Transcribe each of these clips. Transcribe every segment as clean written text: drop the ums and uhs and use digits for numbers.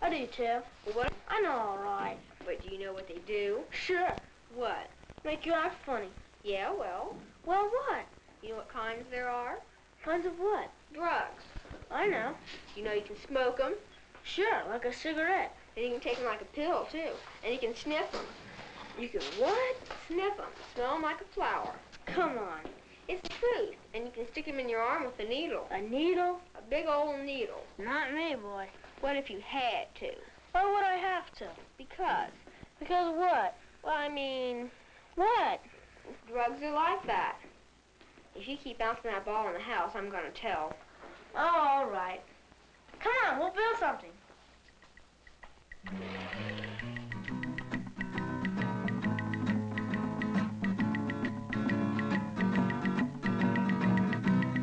I do, Tiff. What? I know all right. But do you know what they do? Sure. What? Make you act funny. Yeah, well. Well, what? You know what kinds there are? Kinds of what? Drugs. I know. You know you can smoke them. Sure, like a cigarette. And you can take them like a pill, too. And you can sniff them. You can what? Sniff them. Smell them like a flower. Come on. It's the truth. And you can stick them in your arm with a needle. A needle? A big old needle. Not me, boy. What if you had to? Why would I have to? Because. Because what? Well, I mean, What? drugs are like that. If you keep bouncing that ball in the house, I'm gonna tell. Oh, all right. Come on, we'll build something.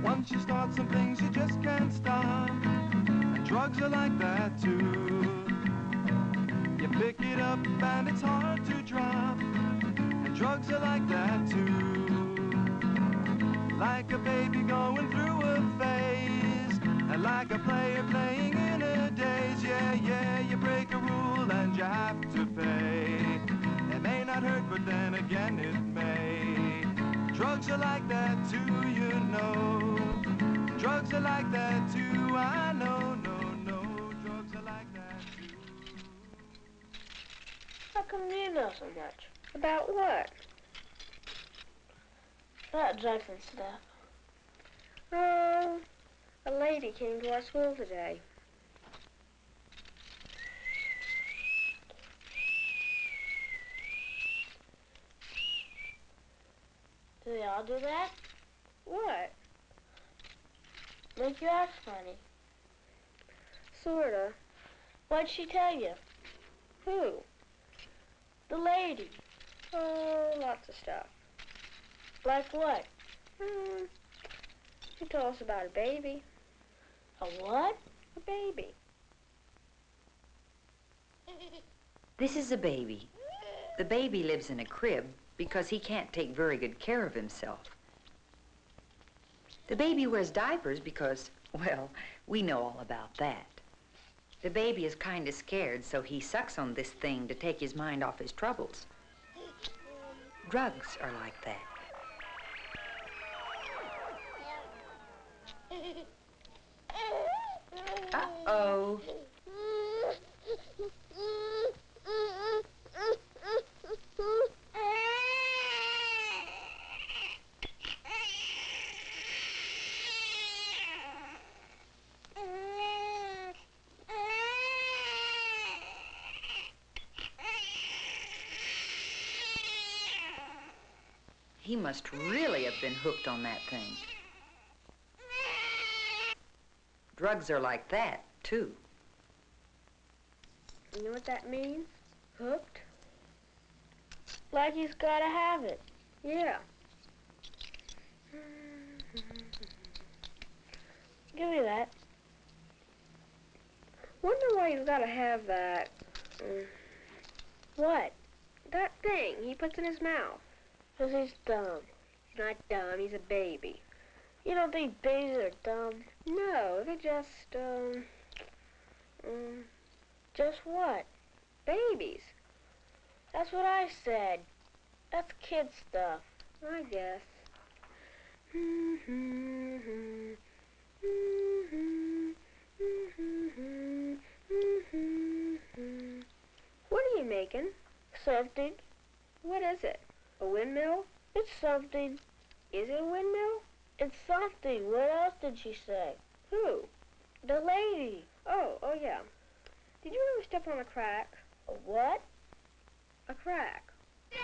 Once you start some things, you just can't stop. And drugs are like that too. You pick it up and it's hard to drop. And drugs are like that too. Like a baby going through a phase. And like a player playing in a daze. Yeah, yeah, you break a rule and you have to pay. It may not hurt, but then again it may. Drugs are like that too, you know. Drugs are like that too, I know, no. Drugs are like that too. How come you know so much? About what? About drugs and stuff. Oh, a lady came to our school today. Do they all do that? What? Make you act funny. Sorta. What'd she tell you? Who? The lady. Oh, lots of stuff. Like what? She told us about a baby. A what? A baby. This is a baby. The baby lives in a crib because he can't take very good care of himself. The baby wears diapers because, well, we know all about that. The baby is kind of scared, so he sucks on this thing to take his mind off his troubles. Drugs are like that. Uh-oh. He must really have been hooked on that thing. Drugs are like that, too. You know what that means? Hooked? Like he's gotta have it. Yeah. Give me that. Wonder why he's gotta have that. What? That thing he puts in his mouth. 'Cause he's dumb. He's not dumb, he's a baby. You don't think babies are dumb? No, they're just, Just what? babies. That's what I said. That's kid stuff. I guess. What are you making? Something. What is it? A windmill? It's something. Is it a windmill? It's something. What else did she say? Who? The lady. Oh yeah. Did you ever step on a crack? A what? A crack. Step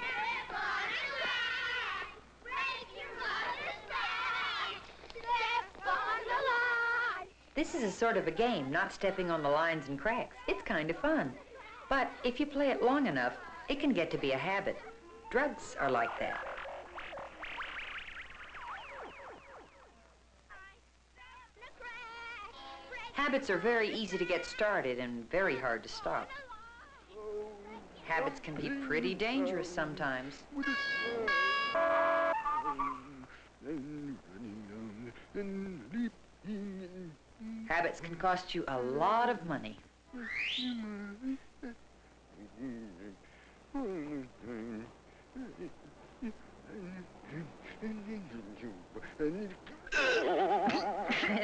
on a line, break your mother's back. Step on the line. This is a sort of a game, not stepping on the lines and cracks. It's kind of fun. But if you play it long enough, it can get to be a habit. Drugs are like that. Habits are very easy to get started and very hard to stop. Habits can be pretty dangerous sometimes. Habits can cost you a lot of money. In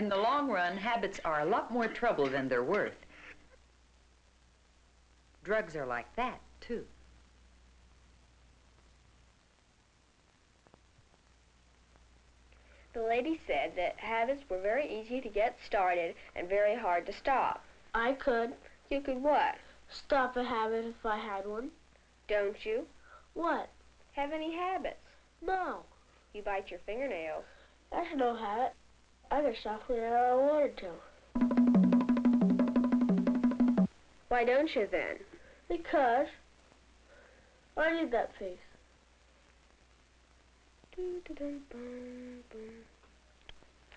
the long run, habits are a lot more trouble than they're worth. Drugs are like that, too. The lady said that habits were very easy to get started and very hard to stop. I could. You could what? Stop a habit if I had one. Don't you? What? Have any habits? No. You bite your fingernails. That's no habit. I could stop whenever I wanted to. Why don't you then? Because I need that piece.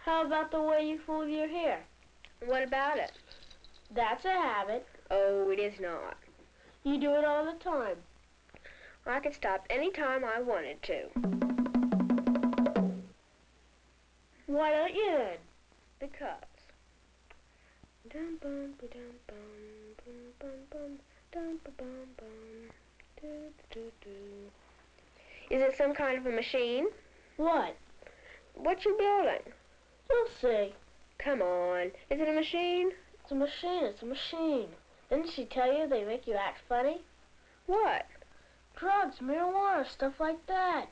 How about the way you fold your hair? What about it? That's a habit. Oh, it is not. You do it all the time. I could stop any time I wanted to. Why don't you then? Because. Is it some kind of a machine? What? What you building? You'll see. Come on. Is it a machine? It's a machine. It's a machine. Didn't she tell you they make you act funny? What? Drugs, marijuana, stuff like that.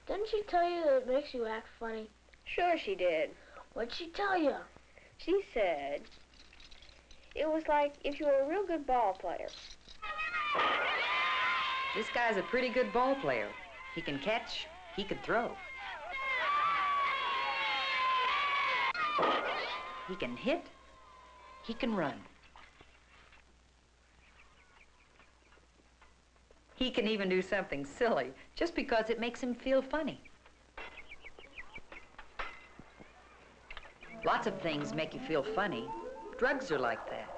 Didn't she tell you that it makes you act funny? Sure she did. What'd she tell you? She said it was like if you were a real good ball player. This guy's a pretty good ball player. He can catch, he can throw. He can hit, he can run. He can even do something silly just because it makes him feel funny. Lots of things make you feel funny. Drugs are like that.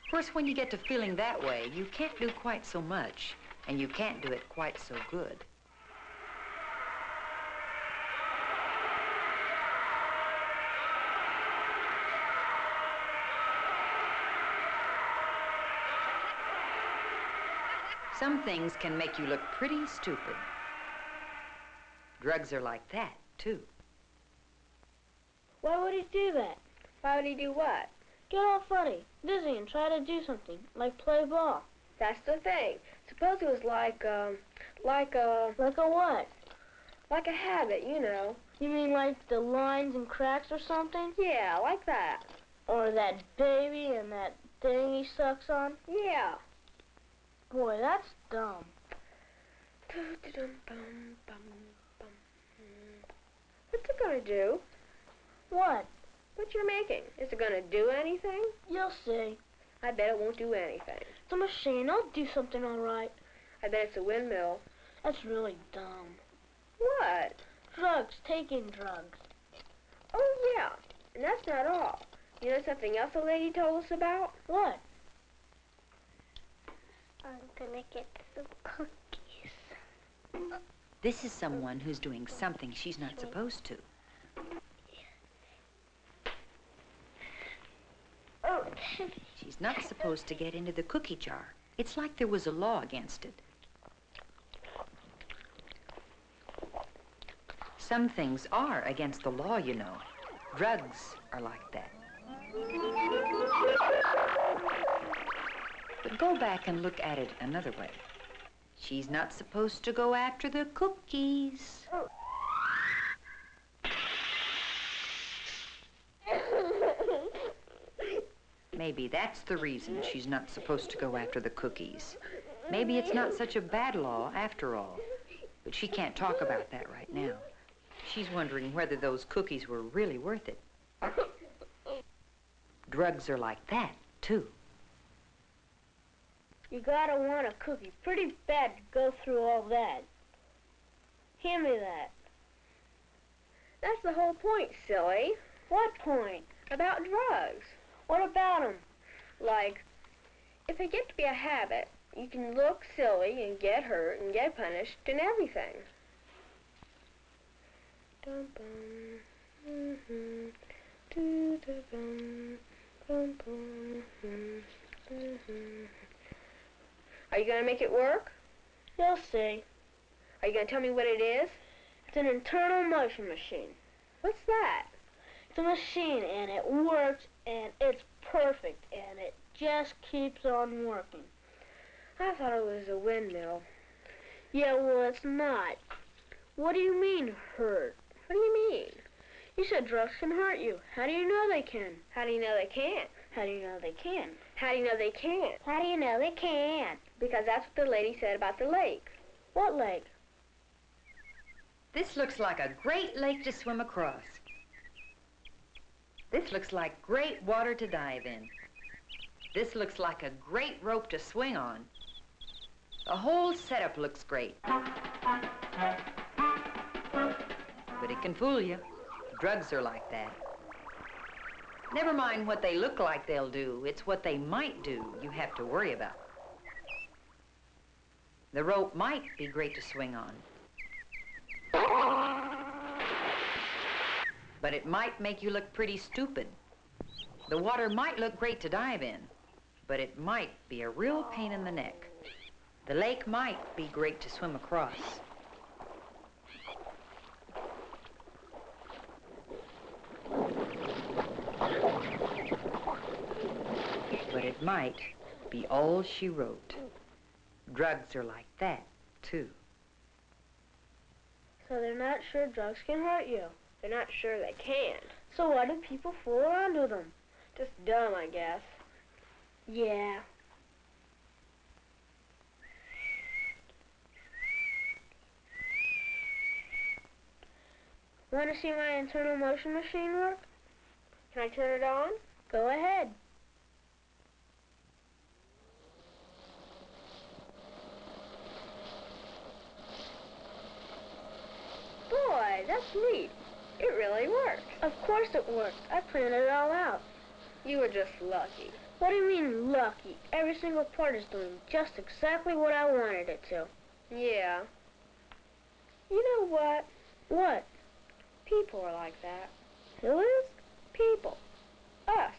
Of course, when you get to feeling that way, you can't do quite so much, and you can't do it quite so good. Some things can make you look pretty stupid. Drugs are like that, too. Why would he do that? Why would he do what? Get all funny, dizzy, and try to do something, like play ball. That's the thing. Suppose it was like a Like a what? like a habit, you know. You mean like the lines and cracks or something? Yeah, like that. Or that baby and that thing he sucks on? Yeah. Boy, that's dumb. What's it gonna do? What? What you're making? Is it gonna do anything? You'll see. I bet it won't do anything. It's a machine. I'll do something all right. I bet it's a windmill. That's really dumb. What? Drugs, taking drugs. Oh, yeah. And that's not all. You know something else the lady told us about? What? I'm gonna get some cookies. This is someone who's doing something she's not supposed to. Oh, She's not supposed to get into the cookie jar. It's like there was a law against it. Some things are against the law, you know. Drugs are like that. But go back and look at it another way. She's not supposed to go after the cookies. Maybe that's the reason she's not supposed to go after the cookies. Maybe it's not such a bad law after all. But she can't talk about that right now. She's wondering whether those cookies were really worth it. Drugs are like that, too. You gotta want a cookie pretty bad to go through all that. Hand me that. That's the whole point, silly. What point? About drugs. What about 'em? Like, if they get to be a habit, you can look silly and get hurt and get punished and everything. Dum bum. Mhm. Do da bum. Bum bum. Mhm. Are you gonna make it work? You'll see. Are you gonna tell me what it is? It's an internal motion machine. What's that? It's a machine, and it works, and it's perfect, and it just keeps on working. I thought it was a windmill. Yeah, well, it's not. What do you mean, hurt? What do you mean? You said drugs can hurt you. How do you know they can? How do you know they can't? How do you know they can? How do you know they can't? How do you know they can't? Because that's what the lady said about the lake. What lake? This looks like a great lake to swim across. This looks like great water to dive in. This looks like a great rope to swing on. The whole setup looks great. But it can fool you. Drugs are like that. Never mind what they look like they'll do. It's what they might do you have to worry about. The rope might be great to swing on. But it might make you look pretty stupid. The water might look great to dive in, but it might be a real pain in the neck. The lake might be great to swim across. But it might be all she wrote. Drugs are like that, too. So they're not sure drugs can hurt you. They're not sure they can. So why do people fool around with them? Just dumb, I guess. Yeah. Want to see my internal motion machine work? Can I turn it on? Go ahead. Boy, that's neat. It really worked. Of course it worked. I planned it all out. You were just lucky. What do you mean, lucky? Every single part is doing just exactly what I wanted it to. Yeah. You know what? What? People are like that. Who is? People. Us.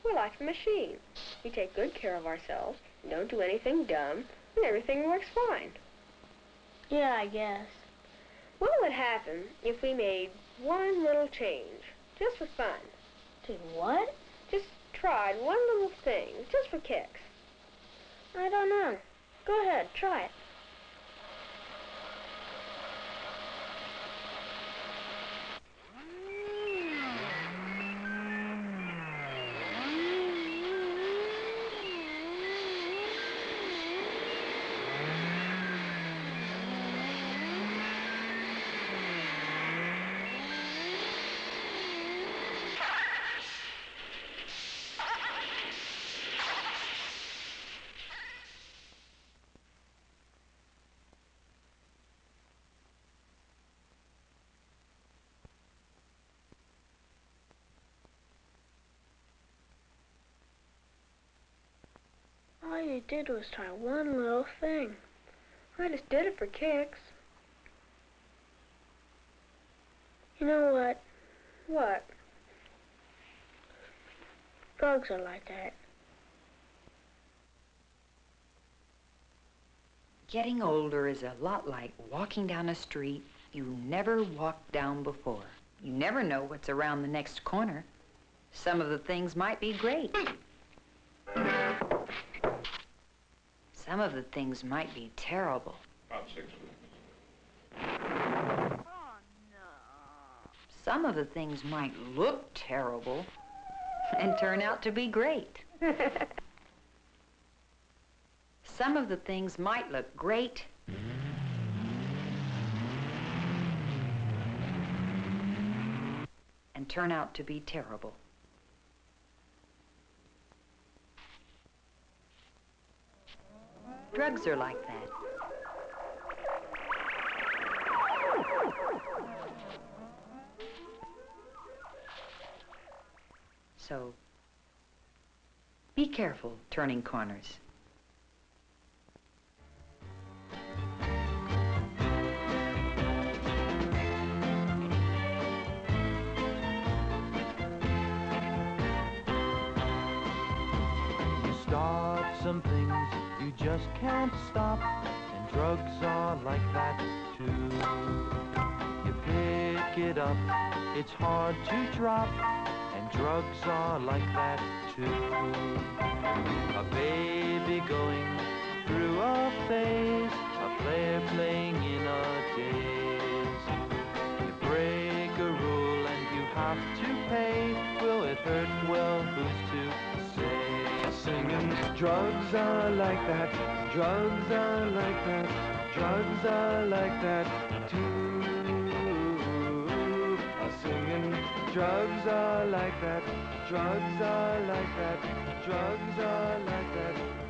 We're like the machine. We take good care of ourselves, and don't do anything dumb, and everything works fine. Yeah, I guess. What would happen if we made one little change, just for fun? Did what? Just tried one little thing, just for kicks. I don't know. Go ahead, try it. All you did was try one little thing. I just did it for kicks. You know what? What? Drugs are like that. Getting older is a lot like walking down a street you never walked down before. You never know what's around the next corner. Some of the things might be great. Some of the things might be terrible. About 6 weeks. Oh, no. Some of the things might look terrible and turn out to be great. Some of the things might look great and turn out to be terrible. Drugs are like that. So, be careful turning corners. just can't stop, and drugs are like that too. You pick it up, it's hard to drop, and drugs are like that too. A baby going through a phase, a player playing in a daze. You break a rule and you have to pay. Will it hurt? Well, who's to say? Singing, drugs are like that, drugs are like that, drugs are like that too. Singing, drugs are like that, drugs are like that, drugs are like that